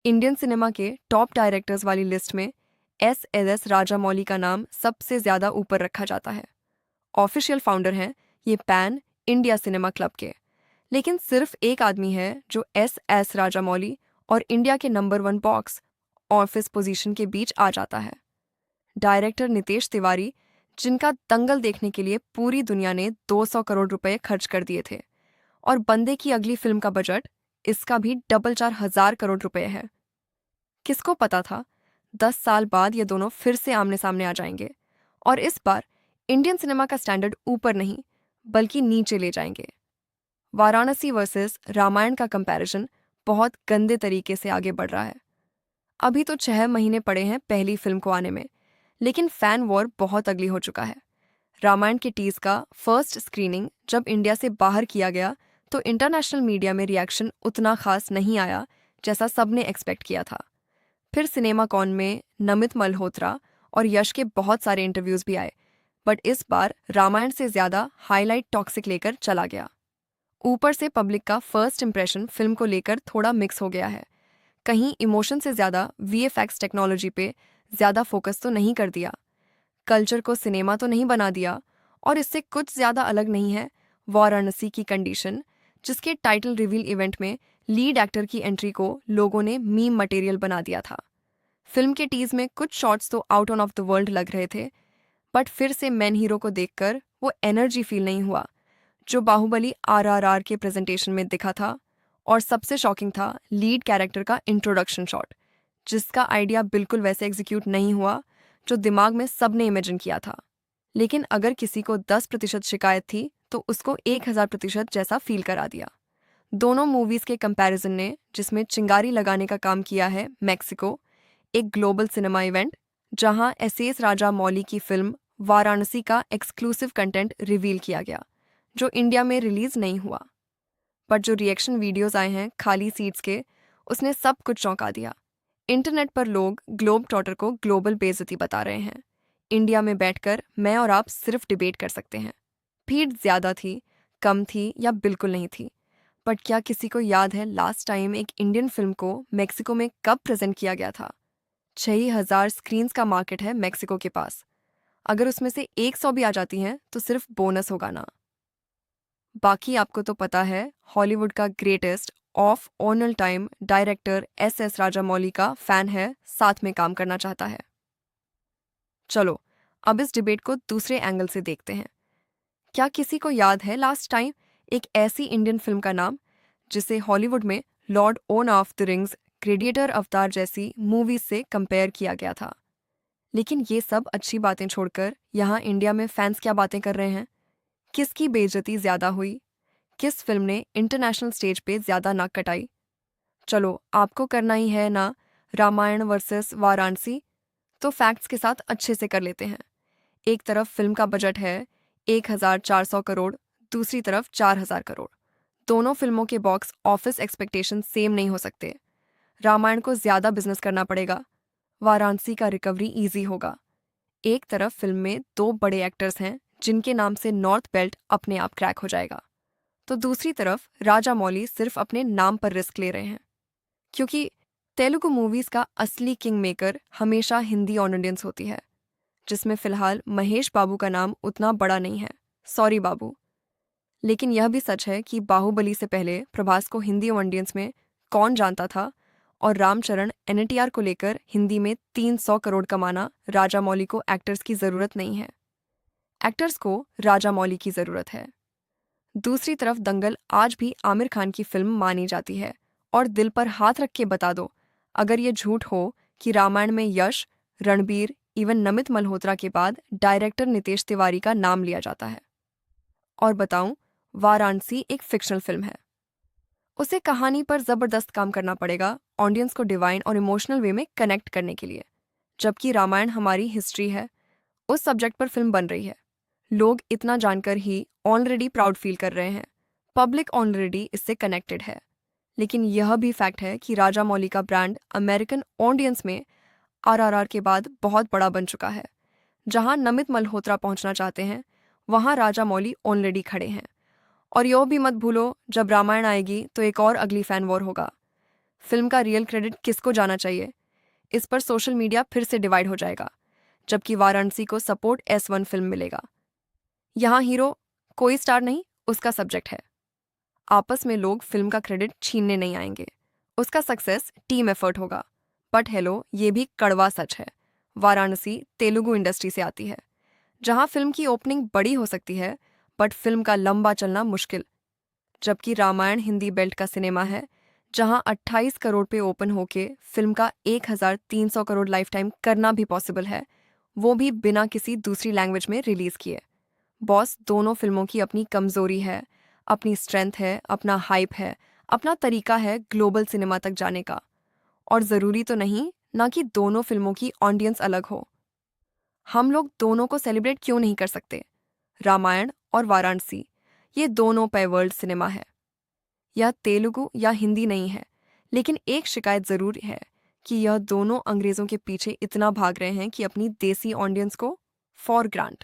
Indian cinema के top directors वाली list में एस राजामौली का नाम सबसे ज़्यादा ऊपर रखा जाता है। ऑफिशियल फाउंडर हैं ये पैन इंडिया सिनेमा क्लब के। लेकिन सिर्फ एक आदमी है जो एस राजामौली और इंडिया के नंबर 1 बॉक्स ऑफिस पोजीशन के बीच आ जाता है। डायरेक्टर नितेश तिवारी, जिनका दंगल देखने के लिए पूरी दुनिया ने 200 करोड़ रुपए खर्च कर दिए थे, और बंदे की अगली फिल्म का बजट इसका भी डबल 4,000 करोड़ रुपए है। किसको पता था 10 साल बाद ये दोनों फिर से आमने सामने आ जाएंगे, और इस बार इंडियन सिनेमा का स्टैंडर्ड ऊपर नहीं बल्कि नीचे ले जाएंगे। वाराणसी वर्सेस रामायण का कंपैरिजन बहुत गंदे तरीके से आगे बढ़ रहा है। अभी तो 6 महीने पड़े हैं पहली फिल्म को आने में, लेकिन फैन वॉर बहुत अगली हो चुका है। रामायण के टीज का फर्स्ट स्क्रीनिंग जब इंडिया से बाहर किया गया तो इंटरनेशनल मीडिया में रिएक्शन उतना खास नहीं आया जैसा सबने एक्सपेक्ट किया था। फिर सिनेमा कॉन में नमित मल्होत्रा और यश के बहुत सारे इंटरव्यूज भी आए, बट इस बार रामायण से ज्यादा हाईलाइट टॉक्सिक लेकर चला गया। ऊपर से पब्लिक का फर्स्ट इंप्रेशन फिल्म को लेकर थोड़ा मिक्स हो गया है। कहीं इमोशन से ज्यादा वीएफएक्स टेक्नोलॉजी पे ज्यादा फोकस तो नहीं कर दिया, कल्चर को सिनेमा तो नहीं बना दिया, और इससे कुछ ज्यादा अलग नहीं है वाराणसी की कंडीशन, जिसके टाइटल रिवील इवेंट में लीड एक्टर की एंट्री को लोगों ने मीम मटेरियल बना दिया था। फिल्म के टीज में कुछ शॉट्स तो out on off the world लग रहे थे, बट फिर से मेन हीरो को देखकर वो एनर्जी फील नहीं हुआ जो बाहुबली आरआरआर के प्रेजेंटेशन में दिखा था। और सबसे शॉकिंग था लीड कैरेक्टर का इंट्रोडक्शन शॉट, जिसका आइडिया बिल्कुल वैसे एग्जीक्यूट नहीं हुआ जो दिमाग में सबने इमेजिन किया था। लेकिन अगर किसी को 10% शिकायत थी तो उसको 1000% जैसा फील करा दिया। दोनों मूवीज के कंपैरिजन ने, जिसमें चिंगारी लगाने का काम किया है मेक्सिको, एक ग्लोबल सिनेमा इवेंट जहां एस राजा मौली की फिल्म वाराणसी का एक्सक्लूसिव कंटेंट रिवील किया गया जो इंडिया में रिलीज नहीं हुआ। बट जो रिएक्शन वीडियोस आए हैं खाली सीट्स के, उसने सब कुछ चौंका दिया। इंटरनेट पर लोग ग्लोब ट्रॉटर को ग्लोबल बेइज्जती बता रहे हैं। इंडिया में बैठकर मैं और आप सिर्फ डिबेट कर सकते हैं। भीड़ ज्यादा थी, कम थी या बिल्कुल नहीं थी, बट क्या किसी को याद है लास्ट टाइम एक इंडियन फिल्म को मेक्सिको में कब प्रेजेंट किया गया था? 6,000 स्क्रीन्स का मार्केट है मेक्सिको के पास। अगर उसमें से 100 भी आ जाती हैं तो सिर्फ बोनस होगा ना। बाकी आपको तो पता है हॉलीवुड का greatest of all time director S Rajamouli का फैन है, साथ में काम करना चाहता है। चलो अब इस डिबेट को दूसरे एंगल से देखते हैं। क्या किसी को याद है लास्ट टाइम एक ऐसी इंडियन फिल्म का नाम जिसे हॉलीवुड में लॉर्ड ओन of the rings, gladiator avatar जैसी मूवीज से कंपेयर किया गया था? लेकिन ये सब अच्छी बातें छोड़कर यहाँ इंडिया में फैंस क्या बातें कर रहे हैं? किसकी बेइज्जती ज्यादा हुई? किस फिल्म ने इंटरनेशनल स्टेज पे ज्यादा नाक कटाई? चलो आपको करना ही है ना रामायण वर्सेस वाराणसी, तो फैक्ट्स के साथ अच्छे से कर लेते हैं। एक तरफ फिल्म का बजट है 1,400 करोड़, दूसरी तरफ 4,000 करोड़। दोनों फिल्मों के बॉक्स ऑफिस एक्सपेक्टेशन सेम नहीं हो सकते। रामायण को ज्यादा बिजनेस करना पड़ेगा, वाराणसी का रिकवरी इजी होगा। एक तरफ फिल्म में 2 बड़े एक्टर्स हैं जिनके नाम से नॉर्थ बेल्ट अपने आप क्रैक हो जाएगा, तो दूसरी तरफ राजा मौली सिर्फ अपने नाम पर रिस्क ले रहे हैं। क्योंकि तेलुगु मूवीज का असली किंग मेकर हमेशा हिंदी ऑडियंस होती है, जिसमें फिलहाल महेश बाबू का नाम उतना बड़ा नहीं है, सॉरी बाबू। लेकिन यह भी सच है कि बाहुबली से पहले प्रभास को हिंदी ऑडियंस में कौन जानता था, और रामचरण एनटीआर को लेकर हिंदी में 300 करोड़ कमाना राजा मौली को एक्टर्स की जरूरत नहीं है, एक्टर्स को राजा मौली की जरूरत है। दूसरी तरफ दंगल आज भी आमिर खान की फिल्म मानी जाती है, और दिल पर हाथ रख के बता दो अगर ये झूठ हो कि रामायण में यश, रणबीर, इवन नमित मल्होत्रा के बाद डायरेक्टर नितेश तिवारी का नाम लिया जाता है। और बताऊं, वाराणसी एक फिक्शनल फिल्म है, उसे कहानी पर जबरदस्त काम करना पड़ेगा ऑडियंस को डिवाइन और इमोशनल वे में कनेक्ट करने के लिए, जबकि रामायण हमारी हिस्ट्री है, उस सब्जेक्ट पर फिल्म बन रही है। लोग इतना जानकर ही ऑलरेडी प्राउड फील कर रहे हैं, पब्लिक ऑलरेडी इससे कनेक्टेड है। लेकिन यह भी फैक्ट है कि राजा मौली का ब्रांड अमेरिकन ऑडियंस में आरआरआर के बाद बहुत बड़ा बन चुका है। जहां नमित मल्होत्रा पहुंचना चाहते हैं, वहां राजा मौली ऑलरेडी खड़े हैं। और यो भी मत भूलो, जब रामायण आएगी तो एक और अगली फैन वॉर होगा। फिल्म का रियल क्रेडिट किसको जाना चाहिए, इस पर सोशल मीडिया फिर से डिवाइड हो जाएगा, जबकि वाराणसी को सपोर्ट S1 फिल्म मिलेगा। यहाँ हीरो कोई स्टार नहीं, उसका सब्जेक्ट है। आपस में लोग फिल्म का क्रेडिट छीनने नहीं आएंगे, उसका सक्सेस टीम एफर्ट होगा। बट हेलो, ये भी कड़वा सच है, वाराणसी तेलुगु इंडस्ट्री से आती है, जहाँ फिल्म की ओपनिंग बड़ी हो सकती है बट फिल्म का लंबा चलना मुश्किल। जबकि रामायण हिंदी बेल्ट का सिनेमा है, जहां 28 करोड़ पे ओपन होके फिल्म का 1300 करोड़ लाइफ टाइम करना भी पॉसिबल है, वो भी बिना किसी दूसरी लैंग्वेज में रिलीज किए। बॉस, दोनों फिल्मों की अपनी कमजोरी है, अपनी स्ट्रेंथ है, अपना हाइप है, अपना तरीका है ग्लोबल सिनेमा तक जाने का। और ज़रूरी तो नहीं ना कि दोनों फिल्मों की ऑडियंस अलग हो। हम लोग दोनों को सेलिब्रेट क्यों नहीं कर सकते? रामायण और वाराणसी, ये दोनों पे वर्ल्ड सिनेमा है। यह तेलुगु या हिंदी नहीं है, लेकिन एक शिकायत ज़रूर है कि यह दोनों अंग्रेज़ों के पीछे इतना भाग रहे हैं कि अपनी देसी ऑडियंस को फॉर ग्रांट